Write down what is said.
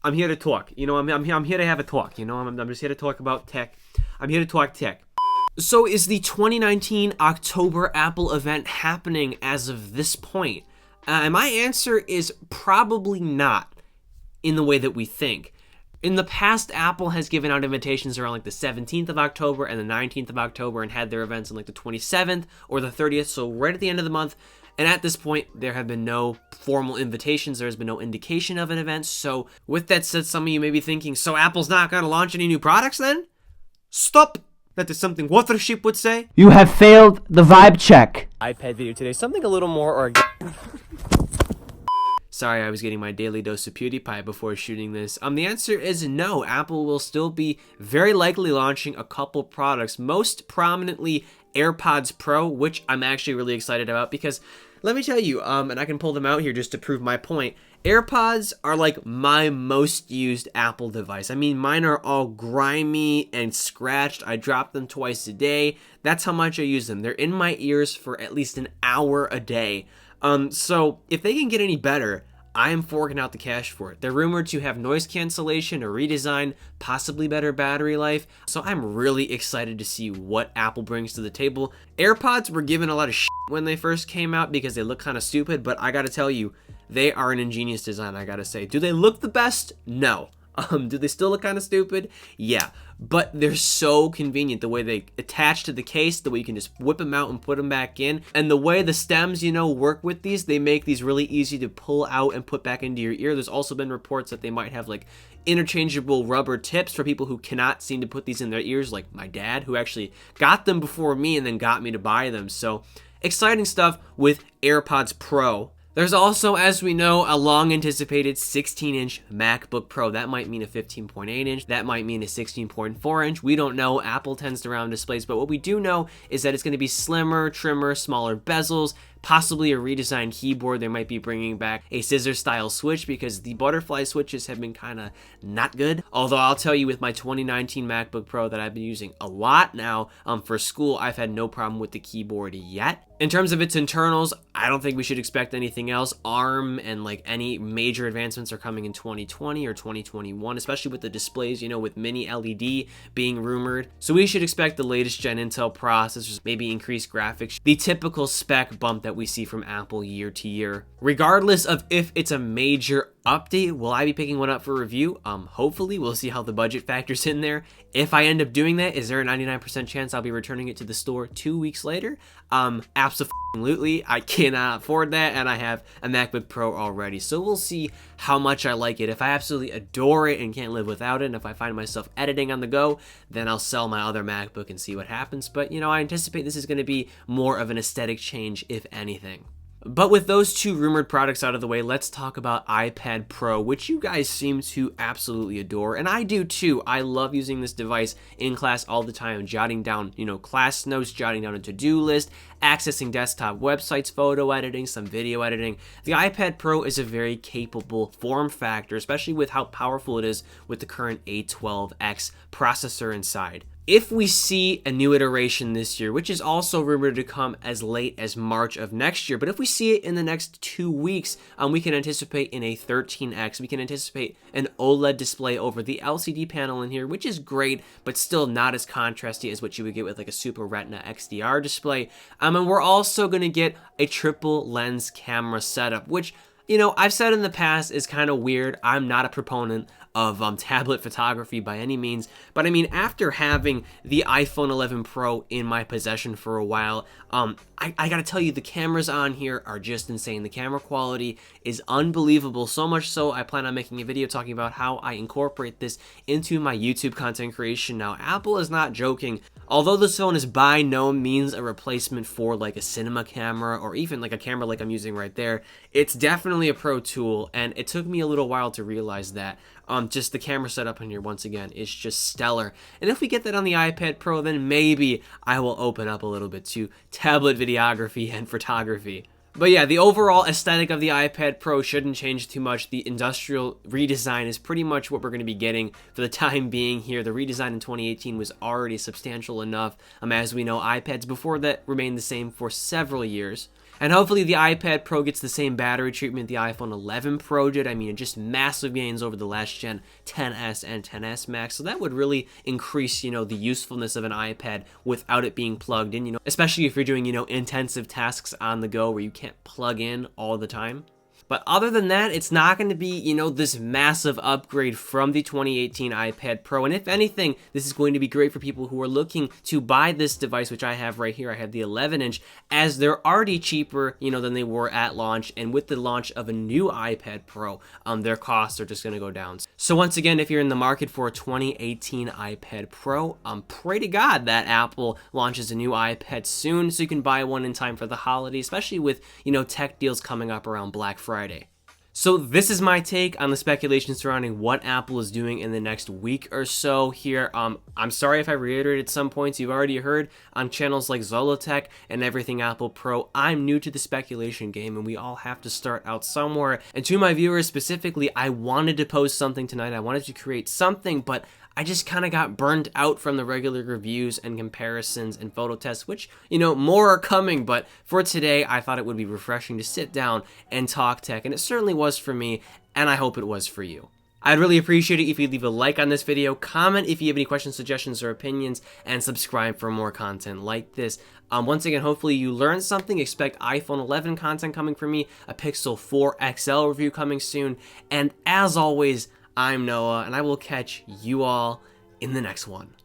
I'm here to talk. You know, I'm here to have a talk. You know, I'm just here to talk about tech. I'm here to talk tech. So is the 2019 October Apple event happening as of this point? And my answer is probably not in the way that we think. In the past, Apple has given out invitations around like the 17th of October and the 19th of October and had their events on like the 27th or the 30th, so right at the end of the month. And at this point, there have been no formal invitations. There has been no indication of an event. So with that said, some of you may be thinking, so Apple's not going to launch any new products then? Stop! That is something Watership would say. You have failed the vibe check. iPad video today, something a little more organic. Sorry, I was getting my daily dose of PewDiePie before shooting this. The answer is no. Apple will still be very likely launching a couple products, most prominently AirPods Pro, which I'm actually really excited about because let me tell you, and I can pull them out here just to prove my point. AirPods are like my most used Apple device. I mean, mine are all grimy and scratched. I drop them twice a day. That's how much I use them. They're in my ears for at least an hour a day. So if they can get any better, I am forking out the cash for it. They're rumored to have noise cancellation, a redesign, possibly better battery life. So I'm really excited to see what Apple brings to the table. AirPods were given a lot of shit when they first came out because they look kind of stupid, but I gotta tell you, they are an ingenious design, I gotta say. Do they look the best? No. Do they still look kind of stupid? Yeah, but they're so convenient. The way they attach to the case, the way you can just whip them out and put them back in, and the way the stems, you know, work with these, they make these really easy to pull out and put back into your ear. There's also been reports that they might have like interchangeable rubber tips for people who cannot seem to put these in their ears, like my dad, who actually got them before me and then got me to buy them. So exciting stuff with AirPods Pro. There's also, as we know, a long-anticipated 16-inch MacBook Pro. That might mean a 15.8-inch. That might mean a 16.4-inch. We don't know. Apple tends to round displays, but what we do know is that it's going to be slimmer, trimmer, smaller bezels, possibly a redesigned keyboard. They might be bringing back a scissor-style switch because the butterfly switches have been kind of not good. Although I'll tell you, with my 2019 MacBook Pro that I've been using a lot now for school, I've had no problem with the keyboard yet. In terms of its internals, I don't think we should expect anything else. ARM and like any major advancements are coming in 2020 or 2021, especially with the displays, you know, with mini LED being rumored. So we should expect the latest gen Intel processors, maybe increased graphics, the typical spec bump that we see from Apple year to year. Regardless of if it's a major update, will I be picking one up for review? Hopefully. We'll see how the budget factors in there. If I end up doing that, is there a 99% chance I'll be returning it to the store 2 weeks later? Absolutely. I cannot afford that, and I have a MacBook Pro already, so we'll see how much I like it. If I absolutely adore it and can't live without it, and if I find myself editing on the go, then I'll sell my other MacBook and see what happens. But, you know, I anticipate this is going to be more of an aesthetic change, if anything. But with those two rumored products out of the way, let's talk about iPad Pro, which you guys seem to absolutely adore, and I do too. I love using this device in class all the time, jotting down, you know, class notes, jotting down a to-do list, accessing desktop websites, photo editing, some video editing. The iPad Pro is a very capable form factor, especially with how powerful it is with the current A12X processor inside. If we see a new iteration this year, which is also rumored to come as late as March of next year, but if we see it in the next 2 weeks, we can anticipate in a 13X, we can anticipate an OLED display over the LCD panel in here, which is great, but still not as contrasty as what you would get with like a Super Retina XDR display. And we're also going to get a triple lens camera setup, which, you know, I've said in the past is kind of weird. I'm not a proponent of tablet photography by any means, but I mean, after having the iPhone 11 Pro in my possession for a while, I gotta tell you, the cameras on here are just insane. The camera quality is unbelievable, so much so I plan on making a video talking about how I incorporate this into my YouTube content creation. Now, Apple is not joking. Although this phone is by no means a replacement for like a cinema camera or even like a camera like I'm using right there, it's definitely a pro tool, and it took me a little while to realize that. Just the camera setup in here, once again, is just stellar. And if we get that on the iPad Pro, then maybe I will open up a little bit to tablet videography and photography. But yeah, the overall aesthetic of the iPad Pro shouldn't change too much. The industrial redesign is pretty much what we're going to be getting for the time being here. The redesign in 2018 was already substantial enough. As we know, iPads before that remained the same for several years. And hopefully the iPad Pro gets the same battery treatment the iPhone 11 Pro did. I mean, just massive gains over the last gen 10s and 10s Max. So that would really increase, the usefulness of an iPad without it being plugged in, especially if you're doing, intensive tasks on the go where you can't plug in all the time. But other than that, it's not going to be, this massive upgrade from the 2018 iPad Pro. And if anything, this is going to be great for people who are looking to buy this device, which I have right here. I have the 11-inch, as they're already cheaper, than they were at launch. And with the launch of a new iPad Pro, their costs are just going to go down. So once again, if you're in the market for a 2018 iPad Pro, pray to God that Apple launches a new iPad soon so you can buy one in time for the holiday, especially with, tech deals coming up around Black Friday. So this is my take on the speculation surrounding what Apple is doing in the next week or so here. I'm sorry if I reiterated some points you've already heard on channels like Zolotech and Everything Apple Pro. I'm new to the speculation game, and we all have to start out somewhere. And to my viewers specifically, I wanted to post something tonight. I wanted to create something, but I just kind of got burned out from the regular reviews and comparisons and photo tests, which, more are coming. But for today, I thought it would be refreshing to sit down and talk tech, and it certainly was for me, and I hope it was for you. I'd really appreciate it if you leave a like on this video, comment if you have any questions, suggestions, or opinions, and subscribe for more content like this. Once again, hopefully you learned something. Expect iPhone 11 content coming from me, a Pixel 4 XL review coming soon, and as always, I'm Noah, and I will catch you all in the next one.